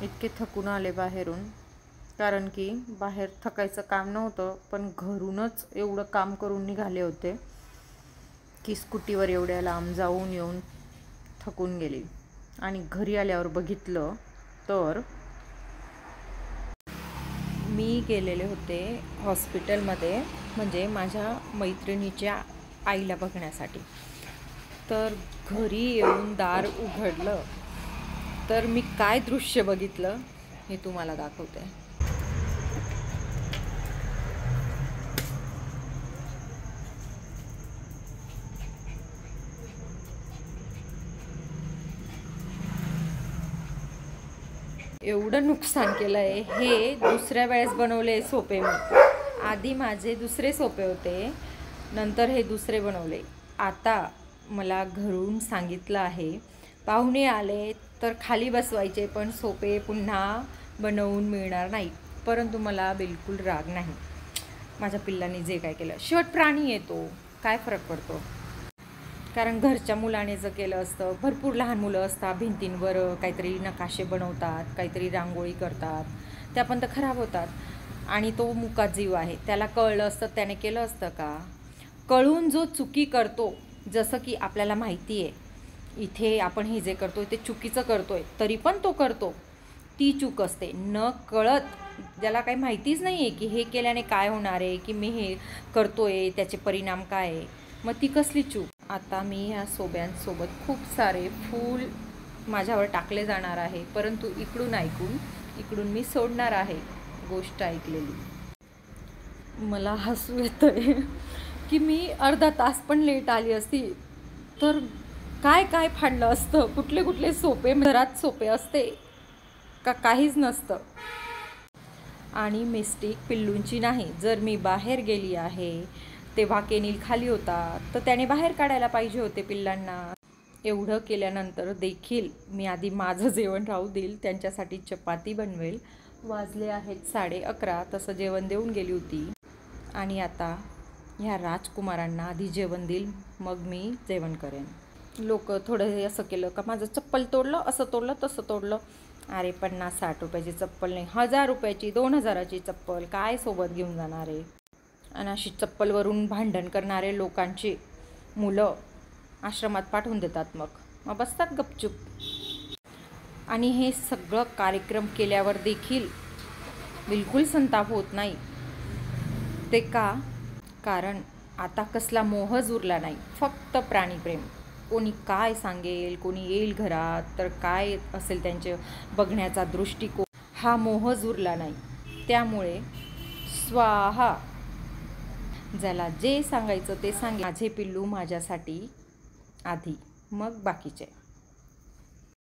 इतके थकून आले बाहेरून, कारण की बाहेर थकायचं काम नव्हतं, पण घरूनच एवढं काम करून निघाले होते की स्कूटीवर एवढ्या लांब जाऊन येऊन थकून गेली. आणि घरी आल्यावर बघितलं तर मी गेलेले होते हॉस्पिटलमध्ये, म्हणजे माझ्या मैत्रिणीच्या आईला बघण्यासाठी. तर घरी येऊन दार उघडलं तर मी काय दृश्य बघितलं हे तुम्हाला दाखवते. एवढं नुकसान केलं आहे. हे दुसऱ्या वेळेस बनवले सोपे मी. आधी माझे दुसरे सोपे होते, नंतर हे दुसरे बनवले. आता मला घरून सांगितलं आहे, पाहुणे आले तर खाली बसवायचे, पण सोपे पुन्हा बनवून मिळणार नाही. परंतु मला बिलकुल राग नाही. माझ्या पिल्लांनी जे काय केलं, शेवट प्राणी येतो, काय फरक पडतो. कारण घरच्या मुलाने जर केलं असतं, भरपूर लहान मुलं असतात, भिंतींवर काहीतरी नकाशे बनवतात, काहीतरी रांगोळी करतात, त्या पण तर खराब होतात. आणि तो मुका जीव आहे, त्याला कळलं असतं त्याने केलं असतं का? कळून जो चुकी करतो, जसं की आपल्याला माहिती आहे इथे आपण हे जे करतोय ते चुकीचं करतोय, तरी पण तो करतो, ती चूक असते. न कळत, ज्याला काही माहितीच नाही आहे की हे केल्याने काय होणार आहे, की मी हे करतोय त्याचे परिणाम काय आहे, मग ती कसली चूक. आता मी ह्या सोब्यांसोबत खूप सारे फूल माझ्यावर टाकले जाणार आहे, परंतु इकडून मी सोडणार आहे गोष्ट ऐकलेली. मला हसू येतंय की मी अर्धा तास पण लेट आली असती तर काय काय फाडलं असतं, कुठले कुठले सोपे घरात सोपे असते का काहीच नसतं. आणि मिस्टेक पिल्लूंची नाही. जर मी बाहेर गेली आहे तेव्हा केनील खाली होता, तर त्याने बाहेर काढायला पाहिजे होते पिल्लांना. एवढं केल्यानंतर देखील मी आधी माझं जेवण राहू देईल, त्यांच्यासाठी चपाती बनवेल. वाजले आहेत 11:30, तसं जेवण देऊन गेली होती. आणि आता ह्या राजकुमारांना आधी जेवण देईल, मग मी जेवण करेन. लोक थोडं असं केलं का माझं चप्पल तोडलं, असं तोडलं, तसं तोडलं. अरे 50-60 रुपयाची चप्पल नाही, 1000 रुपयाची 2000ची चप्पल काय सोबत घेऊन जाणार आहे. आणि अशी चप्पलवरून भांडण करणारे लोकांची मुलं आश्रमात पाठवून देतात, मग बसतात गपचूप. आणि हे सगळं कार्यक्रम केल्यावर देखील बिलकुल संताप होत नाही. ते का? कारण आता कसला मोहच उरला नाही, फक्त प्राणीप्रेम. कोणी काय सांगेल, कोणी येईल घरात तर काय असेल त्यांचे बघण्याचा दृष्टिकोन, हा मोहच उरला नाही. त्यामुळे स्वाहा, ज्याला जे सांगायचं ते सांगे. माझे पिल्लू माझ्यासाठी आधी, मग बाकीचे.